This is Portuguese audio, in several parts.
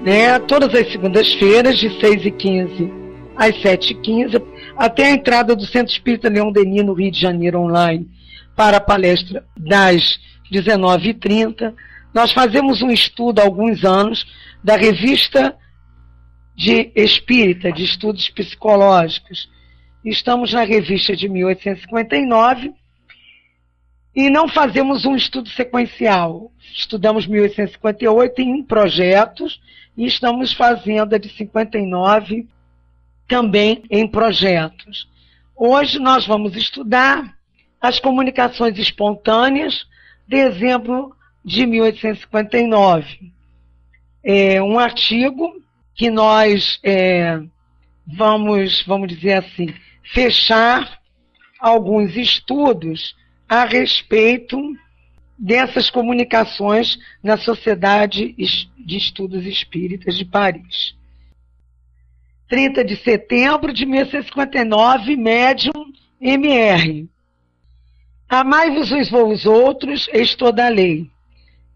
né, todas as segundas-feiras, de 6h15 às 7h15, até a entrada do Centro Espírita Leão Denis, no Rio de Janeiro, online, para a palestra das 19h30. Nós fazemos um estudo há alguns anos da Revista de Espírita, de Estudos Psicológicos. Estamos na revista de 1859 e não fazemos um estudo sequencial. Estudamos 1858 em projetos e estamos fazendo a de 59 também em projetos. Hoje nós vamos estudar as comunicações espontâneas, dezembro de 1859. É um artigo que nós vamos dizer assim, fechar alguns estudos a respeito dessas comunicações na Sociedade de Estudos Espíritas de Paris. 30 de setembro de 1859, médium MR. Amai-vos uns aos outros, eis toda a lei.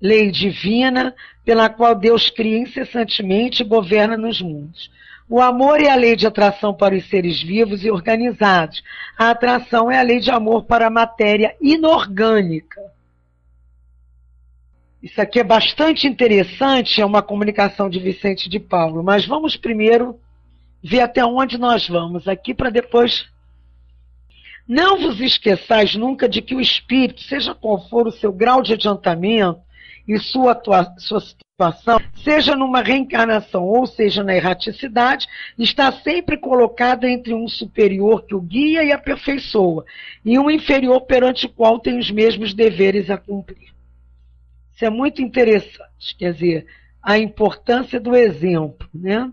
Lei divina, pela qual Deus cria incessantemente e governa nos mundos. O amor é a lei de atração para os seres vivos e organizados. A atração é a lei de amor para a matéria inorgânica. Isso aqui é bastante interessante, é uma comunicação de Vicente de Paulo, mas vamos primeiro ver até onde nós vamos aqui para depois. Não vos esqueçais nunca de que o espírito, seja qual for o seu grau de adiantamento e sua situação, seja numa reencarnação ou seja na erraticidade, está sempre colocado entre um superior que o guia e aperfeiçoa, e um inferior perante o qual tem os mesmos deveres a cumprir. Isso é muito interessante, quer dizer, a importância do exemplo, né?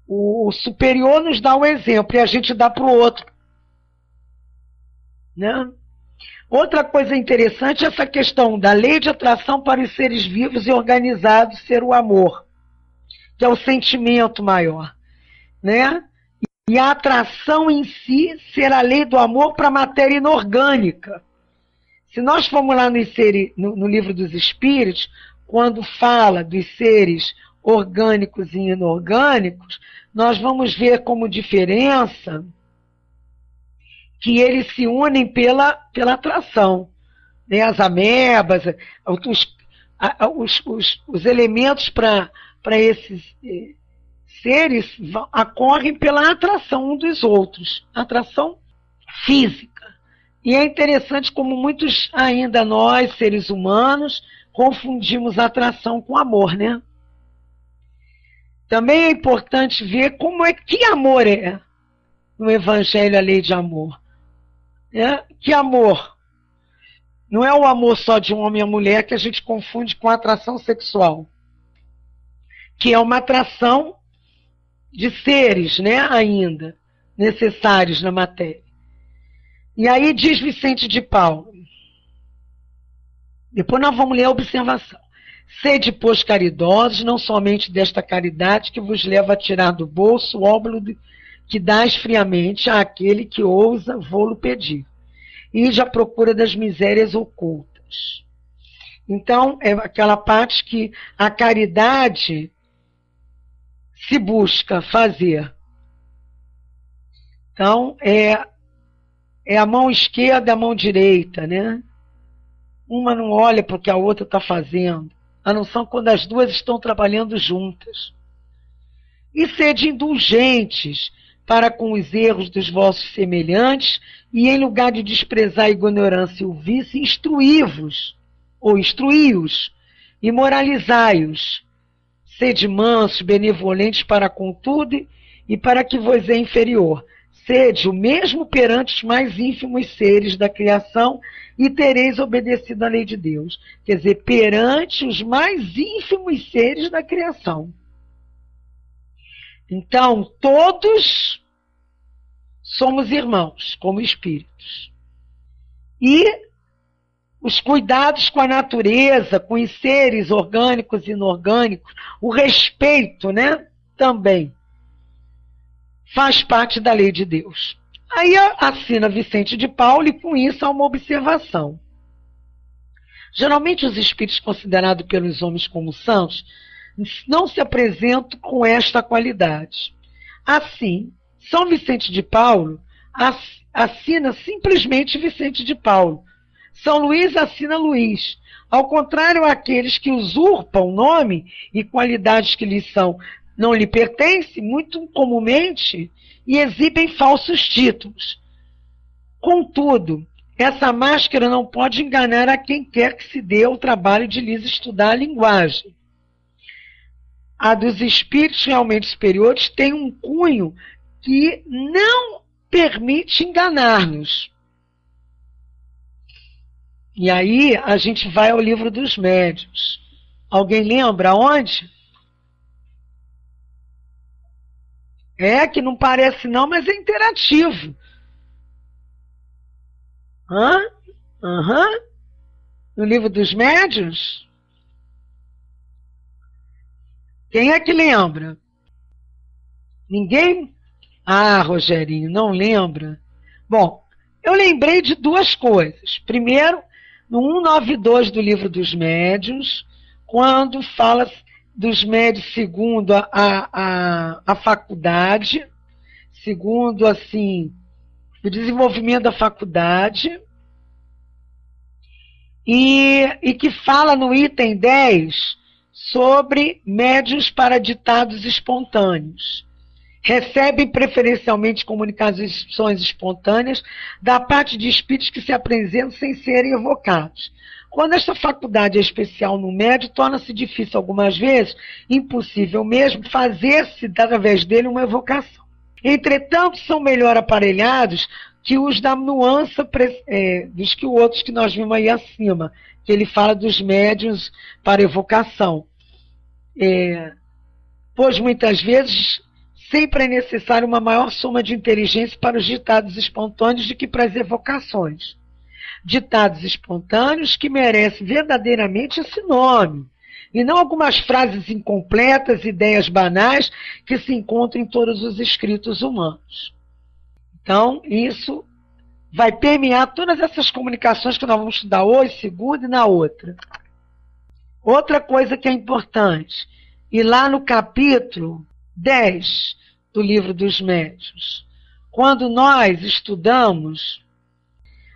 O superior nos dá o exemplo e a gente dá para o outro, né? Outra coisa interessante é essa questão da lei de atração para os seres vivos e organizados ser o amor, que é o sentimento maior, né? E a atração em si ser a lei do amor para a matéria inorgânica. Se nós formos lá no Livro dos Espíritos, quando fala dos seres orgânicos e inorgânicos, nós vamos ver como diferença que eles se unem pela atração, né? As amebas, os elementos para esses seres ocorrem pela atração um dos outros, atração física. E é interessante como muitos ainda nós, seres humanos, confundimos atração com amor, né? Também é importante ver como é que amor é no Evangelho, a lei de amor. Que amor? Não é o amor só de um homem e mulher que a gente confunde com a atração sexual, que é uma atração de seres, né, ainda necessários na matéria. E aí diz Vicente de Paulo, depois nós vamos ler a observação. Sede, pois, caridosos, não somente desta caridade que vos leva a tirar do bolso o óbolo que dás friamente àquele que ousa vô-lo pedir. Ide à procura das misérias ocultas. Então, é aquela parte que a caridade se busca fazer. Então, é a mão esquerda e a mão direita, né? Uma não olha para o que a outra está fazendo, a não ser quando as duas estão trabalhando juntas. E sede indulgentes para com os erros dos vossos semelhantes, e em lugar de desprezar a ignorância e o vício, instruí-vos, ou instruí-os, e moralizai-os. Sede mansos, benevolentes para com tudo, e para que vos é inferior. Sede o mesmo perante os mais ínfimos seres da criação, e tereis obedecido à lei de Deus. Quer dizer, perante os mais ínfimos seres da criação. Então, todos somos irmãos, como espíritos. E os cuidados com a natureza, com os seres orgânicos e inorgânicos, o respeito, né, também faz parte da lei de Deus. Aí assina Vicente de Paulo e com isso há uma observação. Geralmente os espíritos considerados pelos homens como santos não se apresentam com esta qualidade. Assim, São Vicente de Paulo assina simplesmente Vicente de Paulo. São Luís assina Luís. Ao contrário, aqueles que usurpam o nome e qualidades que não lhe pertencem, muito comumente, e exibem falsos títulos. Contudo, essa máscara não pode enganar a quem quer que se dê o trabalho de lhes estudar a linguagem. A dos espíritos realmente superiores tem um cunho que não permite enganar-nos. E aí a gente vai ao livro dos médiuns. Alguém lembra onde? Que não parece não, mas é interativo. No livro dos médiuns? Quem é que lembra? Ninguém? Rogerinho, não lembra? Bom, eu lembrei de duas coisas. Primeiro, no 192 do livro dos médiuns, quando fala dos médiuns segundo a faculdade, segundo, assim, o desenvolvimento da faculdade, e que fala no item 10 sobre médiuns para ditados espontâneos. Recebem preferencialmente comunicações espontâneas da parte de espíritos que se apresentam sem serem evocados. Quando esta faculdade é especial no médium, torna-se difícil algumas vezes, impossível mesmo, fazer-se através dele uma evocação. Entretanto, são melhor aparelhados que os da nuance dos que outros que nós vimos aí acima, que ele fala dos médiuns para evocação. Pois muitas vezes sempre é necessário uma maior soma de inteligência para os ditados espontâneos do que para as evocações. Ditados espontâneos que merecem verdadeiramente esse nome, e não algumas frases incompletas, ideias banais que se encontram em todos os escritos humanos. Então, isso vai permear todas essas comunicações que nós vamos estudar hoje, segunda e na outra. Outra coisa que é importante, e lá no capítulo 10 do livro dos médiuns, quando nós estudamos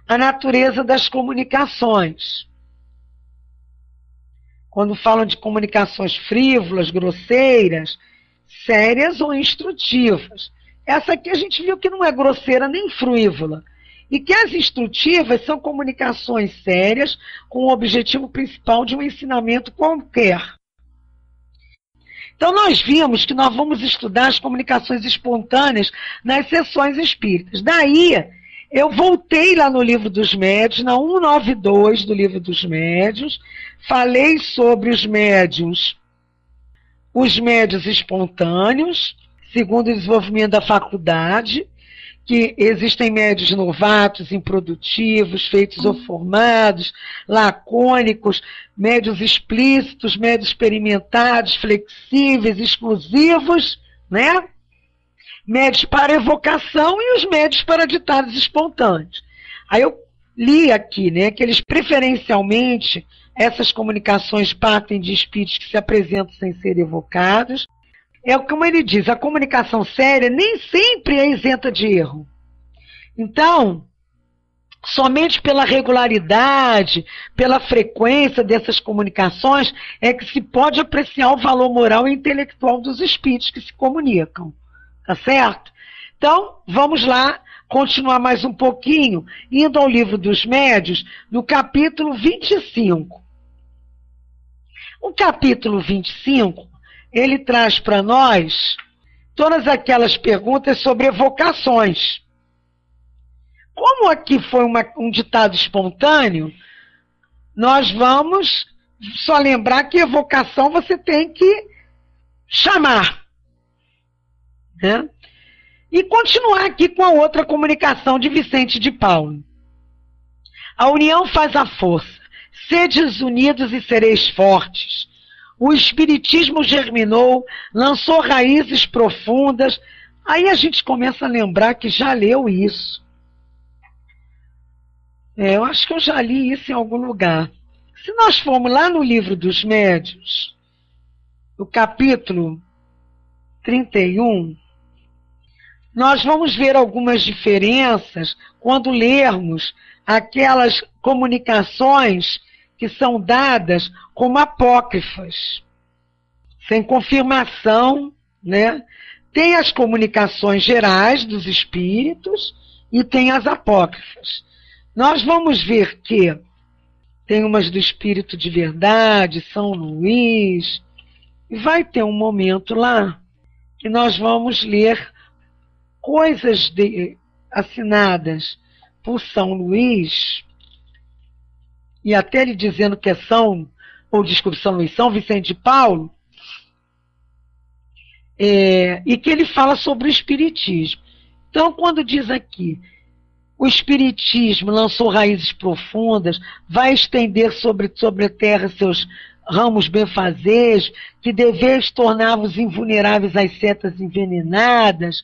a natureza das comunicações, quando falam de comunicações frívolas, grosseiras, sérias ou instrutivas. Essa aqui a gente viu que não é grosseira nem frívola, e que as instrutivas são comunicações sérias com o objetivo principal de um ensinamento qualquer. Então, nós vimos que nós vamos estudar as comunicações espontâneas nas sessões espíritas. Daí, eu voltei lá no livro dos médiuns, na 192 do livro dos médiuns, falei sobre os médiuns espontâneos, segundo o desenvolvimento da faculdade, que existem médiuns novatos, improdutivos, feitos ou formados, lacônicos, médiuns explícitos, médiuns experimentados, flexíveis, exclusivos, né? Médiuns para evocação e os médiuns para ditados espontâneos. Aí eu li aqui, né, que eles preferencialmente, essas comunicações partem de espíritos que se apresentam sem ser evocados. Como ele diz, a comunicação séria nem sempre é isenta de erro. Então, somente pela regularidade, pela frequência dessas comunicações, é que se pode apreciar o valor moral e intelectual dos espíritos que se comunicam. Tá certo? Então, vamos lá, continuar mais um pouquinho, indo ao livro dos médiuns, no capítulo 25. O capítulo 25... ele traz para nós todas aquelas perguntas sobre evocações. Como aqui foi um ditado espontâneo, nós vamos só lembrar que evocação você tem que chamar. Né? E continuar aqui com a outra comunicação de Vicente de Paulo. A união faz a força. Sedes unidos e sereis fortes. O espiritismo germinou, lançou raízes profundas. Aí a gente começa a lembrar que já leu isso. Eu acho que eu já li isso em algum lugar. Se nós formos lá no livro dos médiuns, no capítulo 31, nós vamos ver algumas diferenças quando lermos aquelas comunicações que são dadas como apócrifas, sem confirmação, né? Tem as comunicações gerais dos espíritos e tem as apócrifas. Nós vamos ver que tem umas do Espírito de Verdade, São Luís, e vai ter um momento lá que nós vamos ler coisas assinadas por São Luís, e até ele dizendo que é São Luís, São Vicente de Paulo, e que ele fala sobre o Espiritismo. Então, quando diz aqui, o Espiritismo lançou raízes profundas, vai estender sobre a terra seus ramos benfazejos, que deveres tornavam-os invulneráveis às setas envenenadas,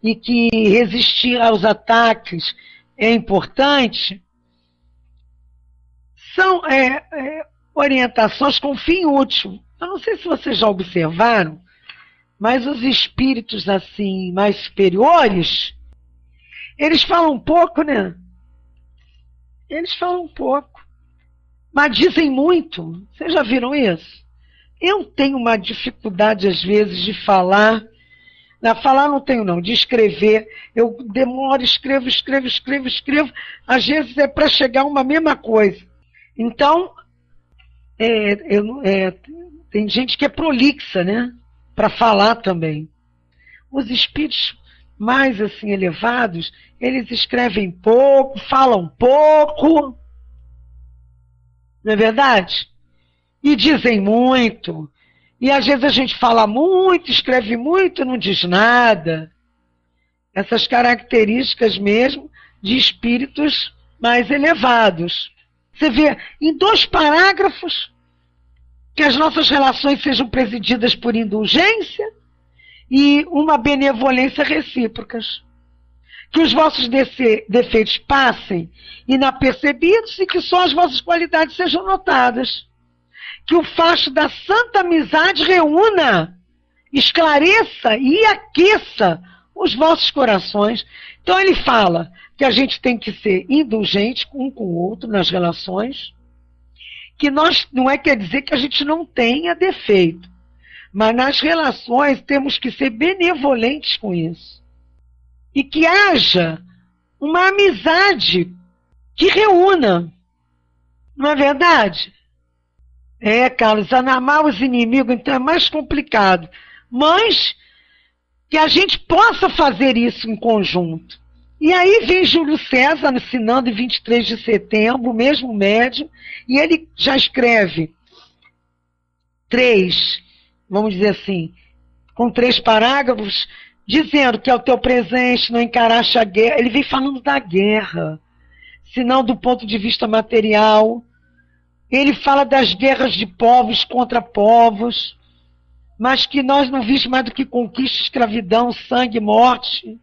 e que resistir aos ataques é importante, são orientações com fim útil. Eu não sei se vocês já observaram, mas os espíritos assim mais superiores, eles falam um pouco, né? Eles falam um pouco, mas dizem muito. Vocês já viram isso? Eu tenho uma dificuldade, às vezes, de falar. Falar não tenho, não. De escrever. Eu demoro, escrevo. Às vezes é para chegar a uma mesma coisa. Então, tem gente que é prolixa, né? Para falar também. Os espíritos mais assim elevados, eles escrevem pouco, falam pouco. Não é verdade? E dizem muito. E às vezes a gente fala muito, escreve muito, não diz nada. Essas características mesmo de espíritos mais elevados. Você vê, em 2 parágrafos, que as nossas relações sejam presididas por indulgência e uma benevolência recíprocas. Que os vossos defeitos passem inapercebidos e que só as vossas qualidades sejam notadas. Que o facho da santa amizade reúna, esclareça e aqueça os vossos corações. Então ele fala que a gente tem que ser indulgente um com o outro nas relações, que nós não quer dizer que a gente não tenha defeito, mas nas relações temos que ser benevolentes com isso. E que haja uma amizade que reúna. Não é verdade? Carlos, amar os inimigos, então é mais complicado. Mas que a gente possa fazer isso em conjunto. E aí vem Júlio César assinando em 23 de setembro, o mesmo médium, e ele já escreve 3, vamos dizer assim, com 3 parágrafos, dizendo que ao teu presente não encaraste a guerra. Ele vem falando da guerra, senão do ponto de vista material. Ele fala das guerras de povos contra povos, mas que nós não vimos mais do que conquista, escravidão, sangue, morte,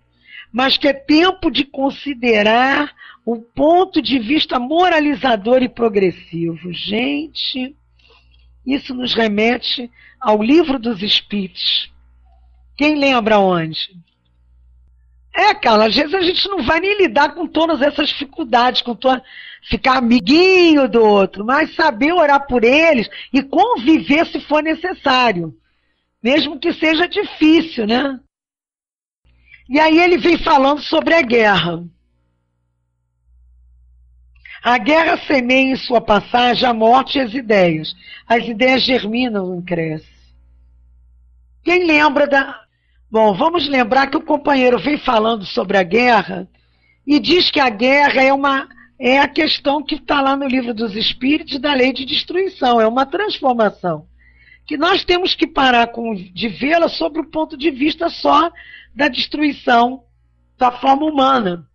mas que é tempo de considerar o ponto de vista moralizador e progressivo. Gente, isso nos remete ao Livro dos Espíritos. Quem lembra onde? Carla, às vezes a gente não vai nem lidar com todas essas dificuldades, ficar amiguinho do outro, mas saber orar por eles e conviver se for necessário, mesmo que seja difícil, né? E aí ele vem falando sobre a guerra. A guerra semeia em sua passagem a morte e as ideias. As ideias germinam e crescem. Quem lembra da... Bom, vamos lembrar que o companheiro vem falando sobre a guerra e diz que a guerra é a questão que está lá no Livro dos Espíritos da lei de destruição, é uma transformação. Que nós temos que parar de vê-la sobre o ponto de vista só da destruição da forma humana.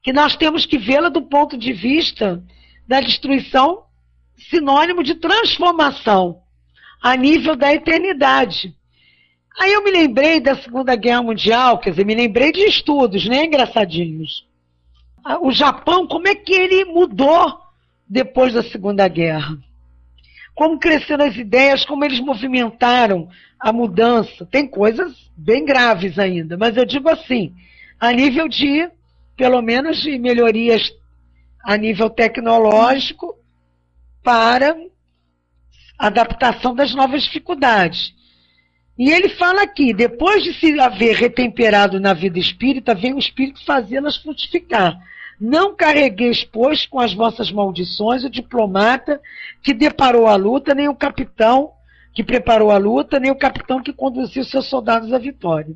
Que nós temos que vê-la do ponto de vista da destruição sinônimo de transformação a nível da eternidade. Aí eu me lembrei da Segunda Guerra Mundial, quer dizer, me lembrei de estudos, né, engraçadinhos. O Japão, como é que ele mudou depois da Segunda Guerra? como cresceram as ideias, como eles movimentaram a mudança. Tem coisas bem graves ainda, mas eu digo assim, a nível de, pelo menos, de melhorias a nível tecnológico para adaptação das novas dificuldades. E ele fala aqui, depois de se haver retemperado na vida espírita, vem o Espírito fazê-las frutificar. Não carregueis, pois, com as vossas maldições o diplomata que deparou a luta, nem o capitão que preparou a luta, nem o capitão que conduziu seus soldados à vitória.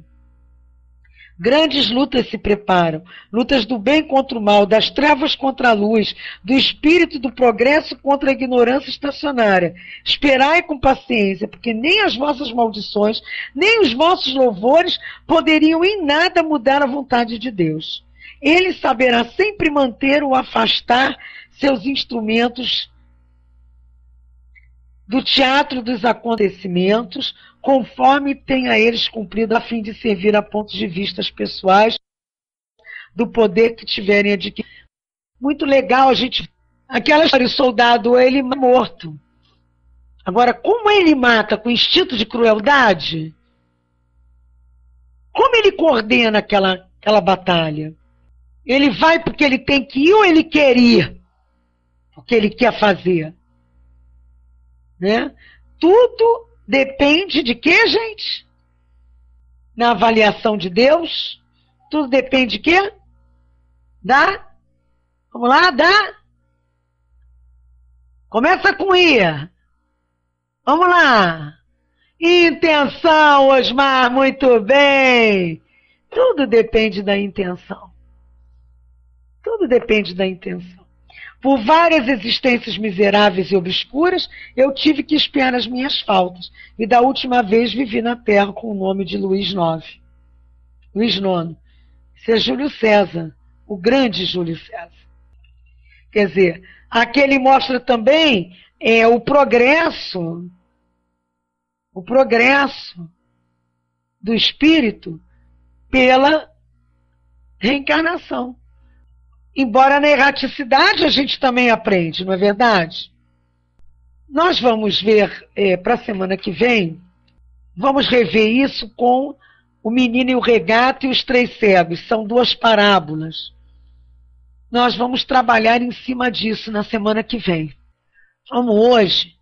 Grandes lutas se preparam, lutas do bem contra o mal, das trevas contra a luz, do espírito do progresso contra a ignorância estacionária. Esperai com paciência, porque nem as vossas maldições, nem os vossos louvores poderiam em nada mudar a vontade de Deus. Ele saberá sempre manter ou afastar seus instrumentos do teatro dos acontecimentos, conforme tenha eles cumprido, a fim de servir a pontos de vistas pessoais do poder que tiverem adquirido. Muito legal a gente... Aquela história, o soldado, ele é morto. Agora, como ele mata com instinto de crueldade? Como ele coordena aquela batalha? Ele vai porque ele tem que ir ou ele quer ir? Porque ele quer fazer? Né? Tudo depende de quê, gente? Na avaliação de Deus, tudo depende de quê? Vamos lá, começa com I. Vamos lá. Intenção, Osmar, muito bem. Tudo depende da intenção. Tudo depende da intenção. Por várias existências miseráveis e obscuras, eu tive que expiar as minhas faltas. E da última vez vivi na terra com o nome de Luís IX. Luís IX. Isso é Júlio César, o grande Júlio César. Quer dizer, aqui ele mostra também o progresso do espírito pela reencarnação. Embora na erraticidade a gente também aprende, não é verdade? Nós vamos ver para a semana que vem, vamos rever isso com o menino e o regato e os três cegos. São duas parábolas. Nós vamos trabalhar em cima disso na semana que vem. Como hoje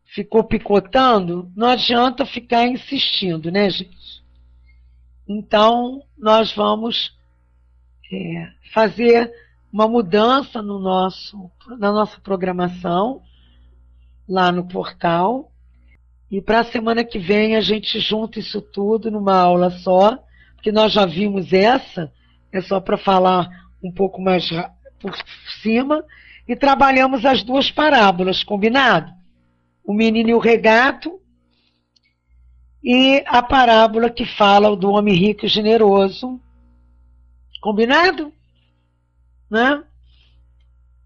ficou picotando, não adianta ficar insistindo, né, gente? Então, nós vamos fazer uma mudança na nossa programação lá no portal. E para a semana que vem a gente junta isso tudo numa aula só, porque nós já vimos essa, é só para falar um pouco mais por cima, e trabalhamos as duas parábolas, combinado? O menino e o regato, e a parábola que fala do homem rico e generoso. Combinado? Né?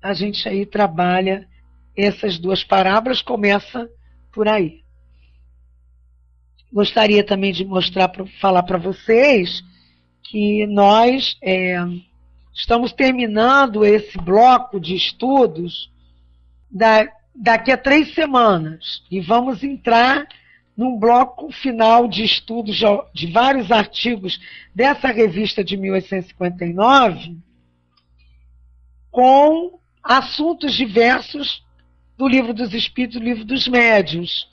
A gente aí trabalha essas duas parábolas, começa por aí. Gostaria também de falar para vocês que nós estamos terminando esse bloco de estudos daqui a 3 semanas e vamos entrar num bloco final de estudos de vários artigos dessa revista de 1859, com assuntos diversos do Livro dos Espíritos, do Livro dos Médiuns.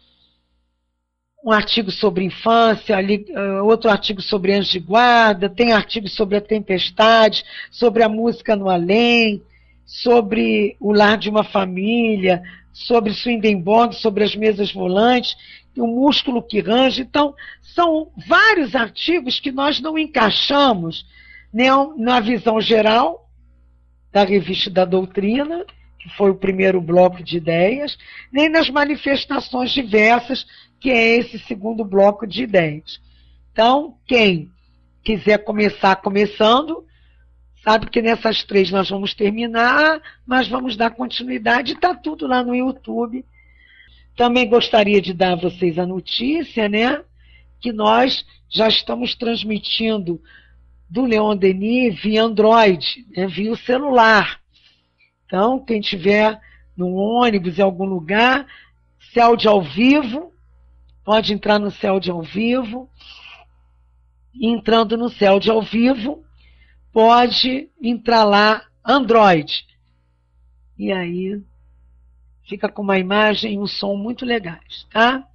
Um artigo sobre infância, outro artigo sobre anjos de guarda, tem artigo sobre a tempestade, sobre a música no além, sobre o lar de uma família, sobre Swedenborg, sobre as mesas volantes, o músculo que range. Então, são vários artigos que nós não encaixamos na visão geral da Revista da Doutrina, que foi o primeiro bloco de ideias, nem nas manifestações diversas, que é esse segundo bloco de ideias. Então, quem quiser começar começando, sabe que nessas 3 nós vamos terminar, mas vamos dar continuidade, está tudo lá no YouTube. Também gostaria de dar a vocês a notícia, né, que nós já estamos transmitindo do Leon Denis via Android, né, via o celular. Então, quem estiver no ônibus, em algum lugar, Céu ao vivo, pode entrar no Céu ao vivo. E entrando no Céu ao vivo, pode entrar lá Android. E aí fica com uma imagem e um som muito legais, tá?